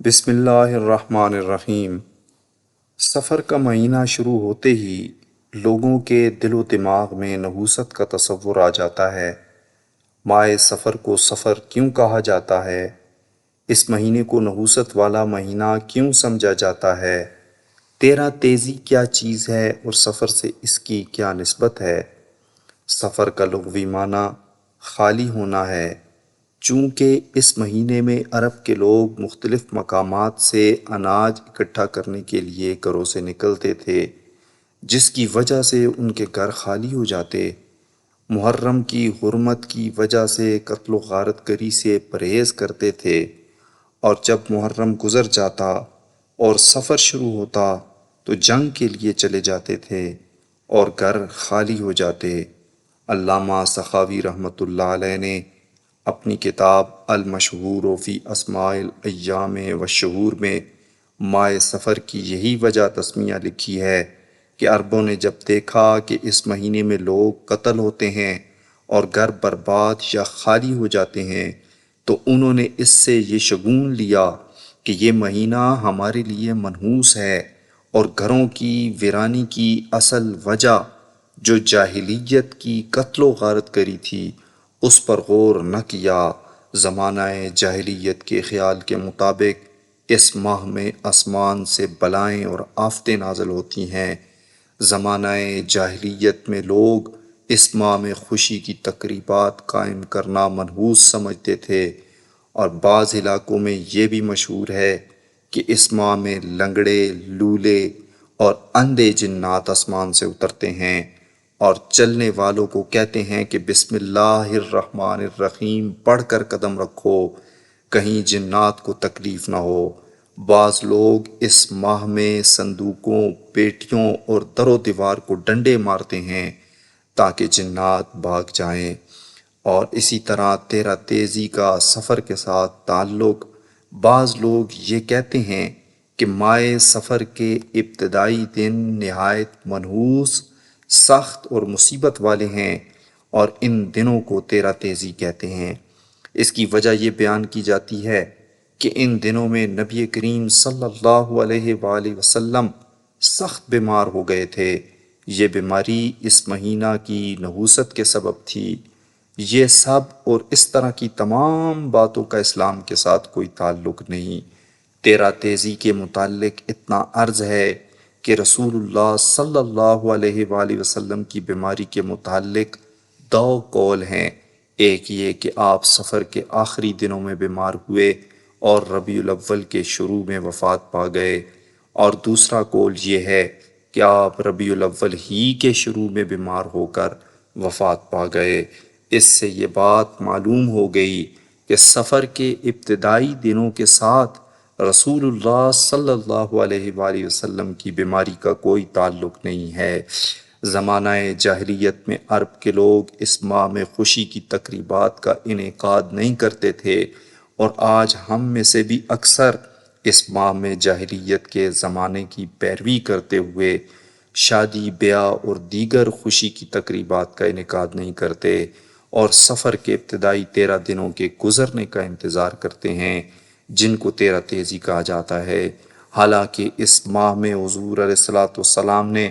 بسم اللہ الرحمن الرحیم۔ سفر کا مہینہ شروع ہوتے ہی لوگوں کے دل و دماغ میں نحوست کا تصور آ جاتا ہے۔ ماہ سفر کو سفر کیوں کہا جاتا ہے؟ اس مہینے کو نحوست والا مہینہ کیوں سمجھا جاتا ہے؟ تیرا تیزی کیا چیز ہے اور سفر سے اس کی کیا نسبت ہے؟ سفر کا لغوی معنی خالی ہونا ہے۔ چونکہ اس مہینے میں عرب کے لوگ مختلف مقامات سے اناج اکٹھا کرنے کے لیے گھروں سے نکلتے تھے، جس کی وجہ سے ان کے گھر خالی ہو جاتے۔ محرم کی حرمت کی وجہ سے قتل و غارت گری سے پرہیز کرتے تھے، اور جب محرم گزر جاتا اور سفر شروع ہوتا تو جنگ کے لیے چلے جاتے تھے اور گھر خالی ہو جاتے۔ علامہ سخاوی رحمۃ اللہ علیہ نے اپنی کتاب المشہور فی اسماء الایام والشہور میں ماہ سفر کی یہی وجہ تسمیہ لکھی ہے کہ عربوں نے جب دیکھا کہ اس مہینے میں لوگ قتل ہوتے ہیں اور گھر برباد یا خالی ہو جاتے ہیں، تو انہوں نے اس سے یہ شگون لیا کہ یہ مہینہ ہمارے لیے منحوس ہے، اور گھروں کی ویرانی کی اصل وجہ جو جاہلیت کی قتل و غارت گری تھی اس پر غور نہ کیا۔ زمانہ جاہلیت کے خیال کے مطابق اس ماہ میں آسمان سے بلائیں اور آفتیں نازل ہوتی ہیں۔ زمانہ جاہلیت میں لوگ اس ماہ میں خوشی کی تقریبات قائم کرنا منحوس سمجھتے تھے، اور بعض علاقوں میں یہ بھی مشہور ہے کہ اس ماہ میں لنگڑے، لولے اور اندھے جنات آسمان سے اترتے ہیں اور چلنے والوں کو کہتے ہیں کہ بسم اللہ الرحمن الرحیم پڑھ کر قدم رکھو، کہیں جنات کو تکلیف نہ ہو۔ بعض لوگ اس ماہ میں صندوقوں، پیٹیوں اور در و دیوار کو ڈنڈے مارتے ہیں تاکہ جنات بھاگ جائیں۔ اور اسی طرح تیرا تیزی کا سفر کے ساتھ تعلق۔ بعض لوگ یہ کہتے ہیں کہ ماہ سفر کے ابتدائی دن نہایت منحوس، سخت اور مصیبت والے ہیں، اور ان دنوں کو تیرا تیزی کہتے ہیں۔ اس کی وجہ یہ بیان کی جاتی ہے کہ ان دنوں میں نبی کریم صلی اللہ علیہ وآلہ وسلم سخت بیمار ہو گئے تھے۔ یہ بیماری اس مہینہ کی نحوست کے سبب تھی۔ یہ سب اور اس طرح کی تمام باتوں کا اسلام کے ساتھ کوئی تعلق نہیں۔ تیرا تیزی کے متعلق اتنا عرض ہے کہ رسول اللہ صلی اللہ علیہ وآلہ وسلم کی بیماری کے متعلق دو قول ہیں۔ ایک یہ کہ آپ سفر کے آخری دنوں میں بیمار ہوئے اور ربیع الاول کے شروع میں وفات پا گئے، اور دوسرا قول یہ ہے کہ آپ ربیع الاول ہی کے شروع میں بیمار ہو کر وفات پا گئے۔ اس سے یہ بات معلوم ہو گئی کہ سفر کے ابتدائی دنوں کے ساتھ رسول اللہ صلی اللہ علیہ وآلہ وسلم کی بیماری کا کوئی تعلق نہیں ہے۔ زمانہ جاہلیت میں عرب کے لوگ اس ماہ میں خوشی کی تقریبات کا انعقاد نہیں کرتے تھے، اور آج ہم میں سے بھی اکثر اس ماہ میں جاہلیت کے زمانے کی پیروی کرتے ہوئے شادی، بیاہ اور دیگر خوشی کی تقریبات کا انعقاد نہیں کرتے، اور سفر کے ابتدائی 13 دنوں کے گزرنے کا انتظار کرتے ہیں جن کو تیرا تیزی کہا جاتا ہے۔ حالانکہ اس ماہ میں حضور علیہ الصلوۃ والسلام نے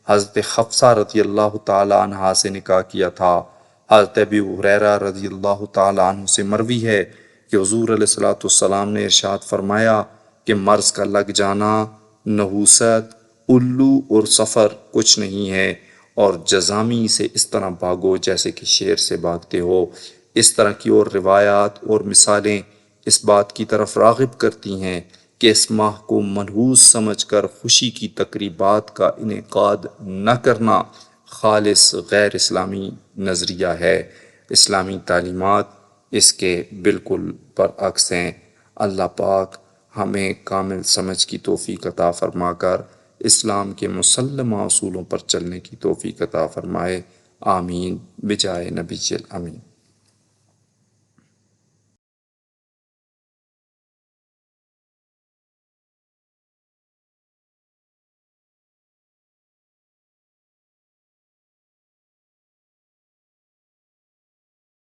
حضرت حفصہ رضی اللہ تعالیٰ عنہا سے نکاح کیا تھا۔ حضرت ابی ہریرہ رضی اللہ تعالیٰ عنہ سے مروی ہے کہ حضور علیہ الصلوۃ والسلام نے ارشاد فرمایا کہ مرض کا لگ جانا، نحوست، الو اور سفر کچھ نہیں ہے، اور جزامی سے اس طرح بھاگو جیسے کہ شیر سے بھاگتے ہو۔ اس طرح کی اور روایات اور مثالیں اس بات کی طرف راغب کرتی ہیں کہ اس ماہ کو منحوس سمجھ کر خوشی کی تقریبات کا انعقاد نہ کرنا خالص غیر اسلامی نظریہ ہے۔ اسلامی تعلیمات اس کے بالکل برعکس ہیں۔ اللہ پاک ہمیں کامل سمجھ کی توفیق عطا فرما کر اسلام کے مسلمہ اصولوں پر چلنے کی توفیق عطا فرمائے۔ آمین بجائے نبی الامین۔